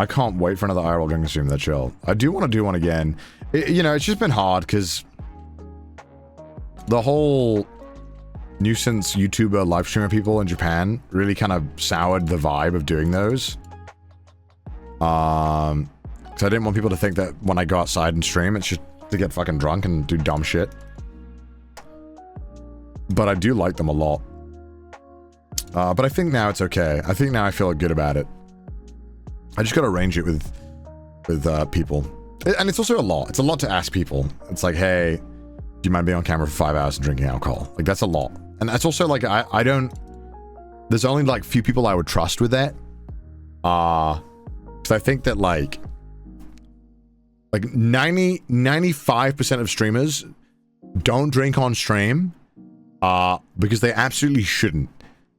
I can't wait for another IRL drinking stream. That chill. I do want to do one again. You know, it's just been hard because the whole nuisance YouTuber live streamer people in Japan really kind of soured the vibe of doing those. Because I didn't want people to think that when I go outside and stream, it's just to get fucking drunk and do dumb shit. But I do like them a lot. But I think now it's okay. I think now I feel good about it. I just gotta arrange it with people. And it's also a lot. It's a lot to ask people. It's like, hey, do you mind being on camera for 5 hours and drinking alcohol? Like, that's a lot. And that's also like, I don't... There's only like few people I would trust with that. Because I think that like 95% of streamers don't drink on stream because they absolutely shouldn't.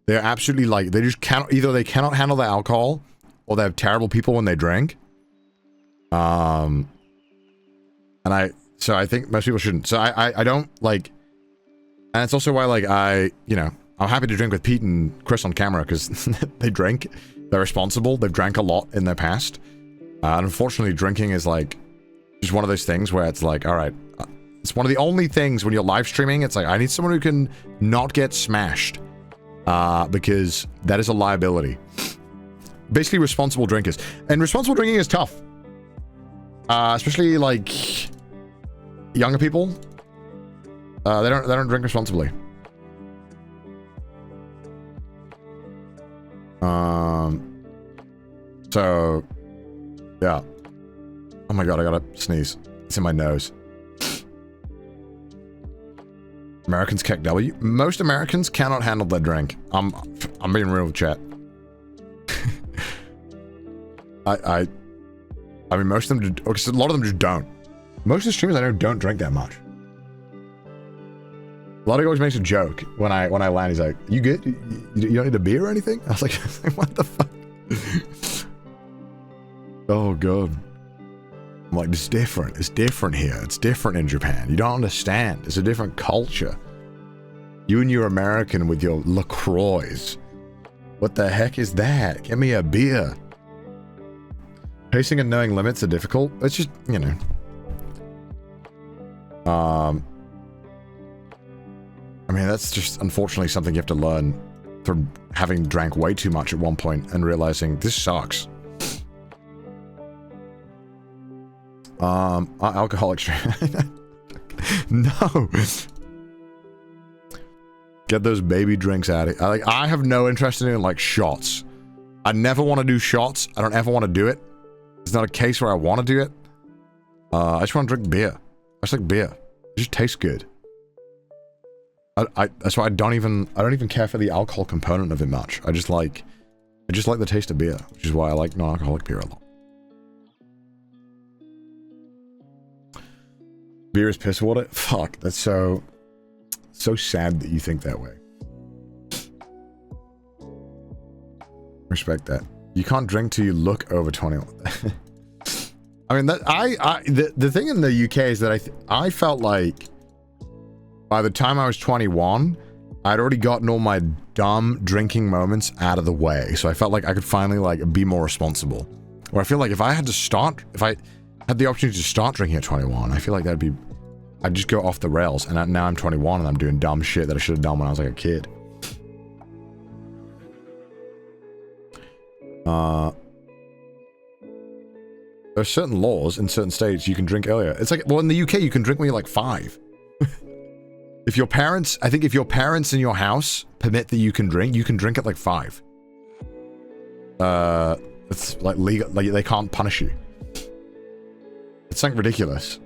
They're absolutely like, they just cannot, either they cannot handle the alcohol or they have terrible people when they drink. So I think most people shouldn't. So I don't like, and it's also why like you know, I'm happy to drink with Pete and Chris on camera because they drink, they're responsible, they've drank a lot in their past. And unfortunately drinking is like, just one of those things where it's like, all right, it's one of the only things when you're live streaming, it's like, I need someone who can not get smashed. Because that is a liability. Basically responsible drinkers. And responsible drinking is tough. Especially like younger people. They don't drink responsibly. So yeah. Oh my god, I gotta sneeze. It's in my nose. Americans kick W. Most Americans cannot handle their drink. I'm being real with chat. I mean, most of them, a lot of them just don't. Most of the streamers I know don't drink that much. A lot of always makes a joke when I land. He's like, "You good? You don't need a beer or anything?" I was like, "What the fuck?" Oh god. I'm like, it's different. It's different here. It's different in Japan. You don't understand. It's a different culture. You and your American with your LaCroix. What the heck is that? Give me a beer. Pacing and knowing limits are difficult. It's just, you know. I mean, that's just unfortunately something you have to learn from having drank way too much at one point and realizing this sucks. Alcoholic. No. Get those baby drinks out of it. I have no interest in doing like shots. I never want to do shots. I don't ever want to do it. It's not a case where I want to do it. I just want to drink beer. I just like beer. It just tastes good. That's why I don't even care for the alcohol component of it much. I just like the taste of beer, which is why I like non-alcoholic beer a lot. Beer is piss water? Fuck, that's so sad that you think that way. Respect that. You can't drink till you look over 21. I mean, the thing in the UK is that I felt like by the time I was 21, I'd already gotten all my dumb drinking moments out of the way. So I felt like I could finally like be more responsible. Or I feel like if I had the opportunity to start drinking at 21, I feel like I'd just go off the rails. And now I'm 21 and I'm doing dumb shit that I should have done when I was like a kid. There are certain laws in certain states you can drink earlier. It's like, well, in the UK you can drink when you're like 5. If your parents in your house permit that you can drink at like 5. It's like legal, like they can't punish you. It's something ridiculous.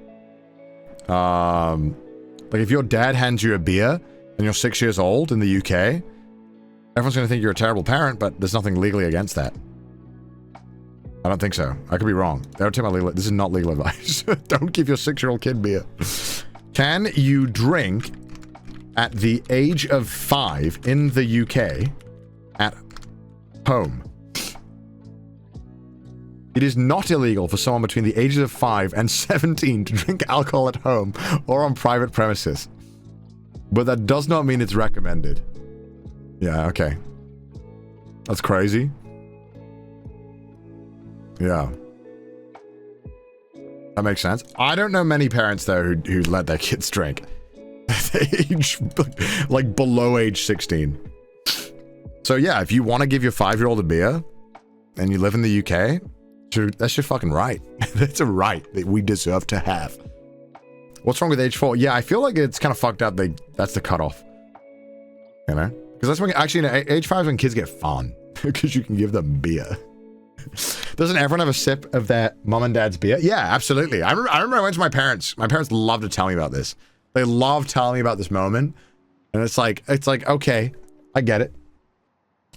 Like if your dad hands you a beer and you're 6 years old in the UK, everyone's gonna think you're a terrible parent, but there's nothing legally against that. I don't think so. I could be wrong. Don't take my legal. This is not legal advice. Don't give your 6-year-old kid beer. Can you drink at the age of 5 in the UK at home? It is not illegal for someone between the ages of 5 and 17 to drink alcohol at home or on private premises. But that does not mean it's recommended. Yeah, okay. That's crazy. Yeah. That makes sense. I don't know many parents, though, who let their kids drink. Age, like, below age 16. So, yeah, if you want to give your 5-year-old a beer, and you live in the UK, that's your fucking right. That's a right that we deserve to have. What's wrong with age 4? Yeah, I feel like it's kind of fucked up. That's the cutoff. You know? Because that's when, actually, age 5 is when kids get fun. Because you can give them beer. Doesn't everyone have a sip of their mom and dad's beer? Yeah, absolutely. I remember I went to my parents. My parents love to tell me about this. They love telling me about this moment. And it's like, okay, I get it.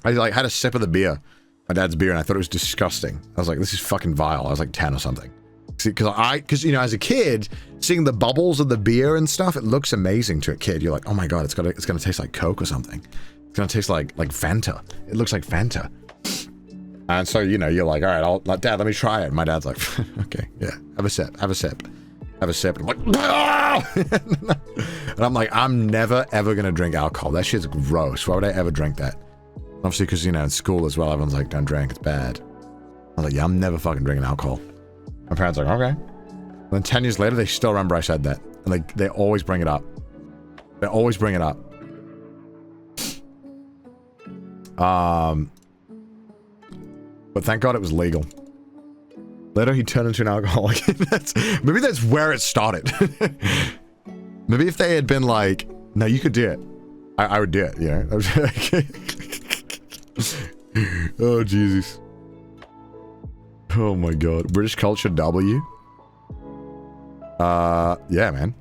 I like had a sip of the beer, my dad's beer, and I thought it was disgusting. I was like, this is fucking vile. I was like 10 or something. See, because you know, as a kid, seeing the bubbles of the beer and stuff, it looks amazing to a kid. You're like, oh my god, it's gonna taste like Coke or something. It's gonna taste like Fanta. It looks like Fanta. And so, you know, you're like, all right, Dad, let me try it. And my dad's like, okay, yeah, have a sip. And I'm like, ah! And I'm like, I'm never, ever going to drink alcohol. That shit's gross. Why would I ever drink that? Obviously, because, you know, in school as well, everyone's like, don't drink, it's bad. I was like, yeah, I'm never fucking drinking alcohol. My parents are like, okay. And then 10 years later, they still remember I said that. And like, they always bring it up. They always bring it up. But thank God it was legal. Later, he turned into an alcoholic. Maybe that's where it started. Maybe if they had been like, no, you could do it. I would do it, you know? Oh, Jesus. Oh, my God. British culture W? Yeah, man.